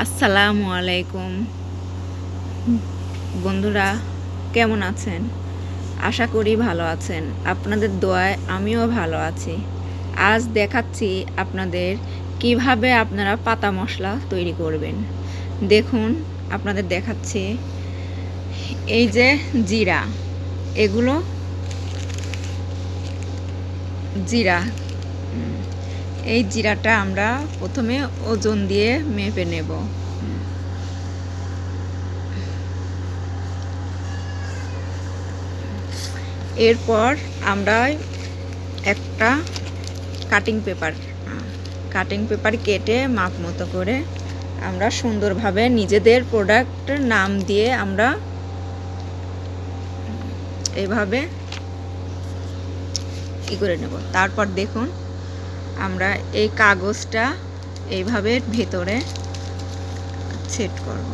আসসালামু আলাইকুম বন্ধুরা, কেমন আছেন? আশা করি ভালো আছেন। আপনাদের দোয়ায় আমিও ভালো আছি। আজ দেখাচ্ছি আপনাদের কিভাবে আপনারা পাতা মশলা তৈরি করবেন। দেখুন, আপনাদের দেখাচ্ছি। এই যে জিরা, এগুলো জিরা। এই জিরাটা আমরা প্রথমে ওজন দিয়ে মেপে নেব। এরপর আমরা একটা কাটিং পেপার কেটে মাপ মতো করে আমরা সুন্দরভাবে নিজেদের প্রোডাক্ট নাম দিয়ে আমরা এভাবে করে নেব। তারপর দেখুন, আমরা এই কাগজটা এইভাবে ভেতরে সেট করব।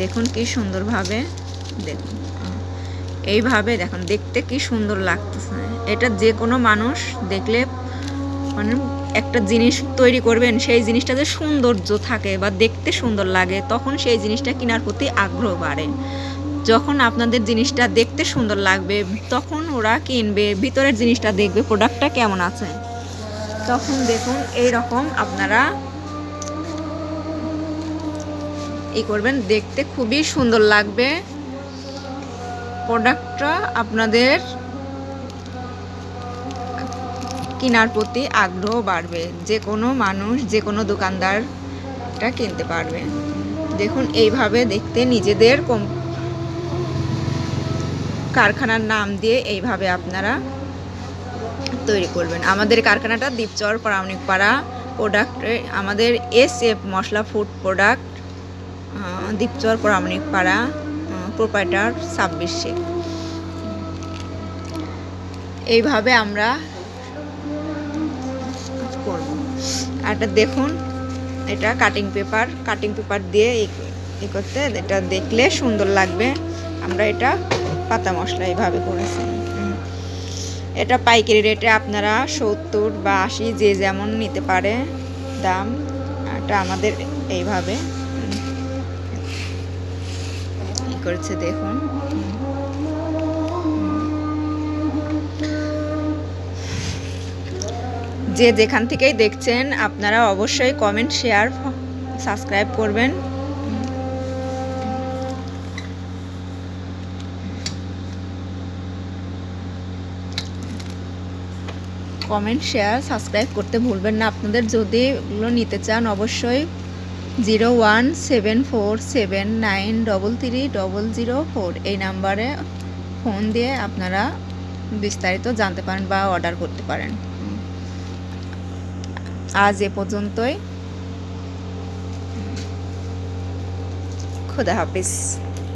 দেখুন কি সুন্দরভাবে, দেখুন এইভাবে দেখুন, দেখতে কি সুন্দর লাগতেছে। এটা যে কোনো মানুষ দেখলে, মানে একটা জিনিস তৈরি করবেন, সেই জিনিসটা যে সৌন্দর্য থাকে বা দেখতে সুন্দর লাগে, তখন সেই জিনিসটা কেনার প্রতি আগ্রহ বাড়ে। যখন আপনাদের জিনিসটা দেখতে সুন্দর লাগবে, তখন ওরা কিনবে, ভিতরের জিনিসটা দেখবে প্রোডাক্টটা কেমন আছে। তখন দেখুন এই রকম আপনারা করবেন, দেখতে খুবই সুন্দর লাগবে। প্রোডাক্টটা আপনাদের কেনার প্রতি আগ্রহ বাড়বে, যে কোনো মানুষ, যে কোনো দোকানদার এটা কিনতে পারবে। দেখুন এইভাবে দেখতে নিজেদের কারখানার নাম দিয়ে এইভাবে আপনারা তৈরি করবেন। আমাদের কারখানাটা দ্বীপচর প্রামাণিকপাড়া, প্রোডাক্টে আমাদের SF মশলা food product, Dwipchar প্রামাণিকপাড়া, proprietor 26 Sheikh. এইভাবে আমরা করব। আর এটা দেখুন, এটা কাটিং পেপার দিয়ে করতে, এটা দেখলে সুন্দর লাগবে। আমরা এটা পাতা মশলা এইভাবে করেছি। এটা পাইকারি রেটে আপনারা 70 বা 80 যে যেমন নিতে পারে দাম। এটা আমাদের এইভাবে করেছে, দেখুন। যে যেখান থেকেই দেখছেন, আপনারা অবশ্যই কমেন্ট, শেয়ার, সাবস্ক্রাইব করবেন। কমেন্ট, শেয়ার, সাবস্ক্রাইব করতে ভুলবেন না। আপনাদের যদি এগুলো নিতে চান, অবশ্যই 017479330004 এই নাম্বারে ফোন দিয়ে আপনারা বিস্তারিত জানতে পারেন বা অর্ডার করতে পারেন। আজ এ পর্যন্তই। খুদা হাফিজ।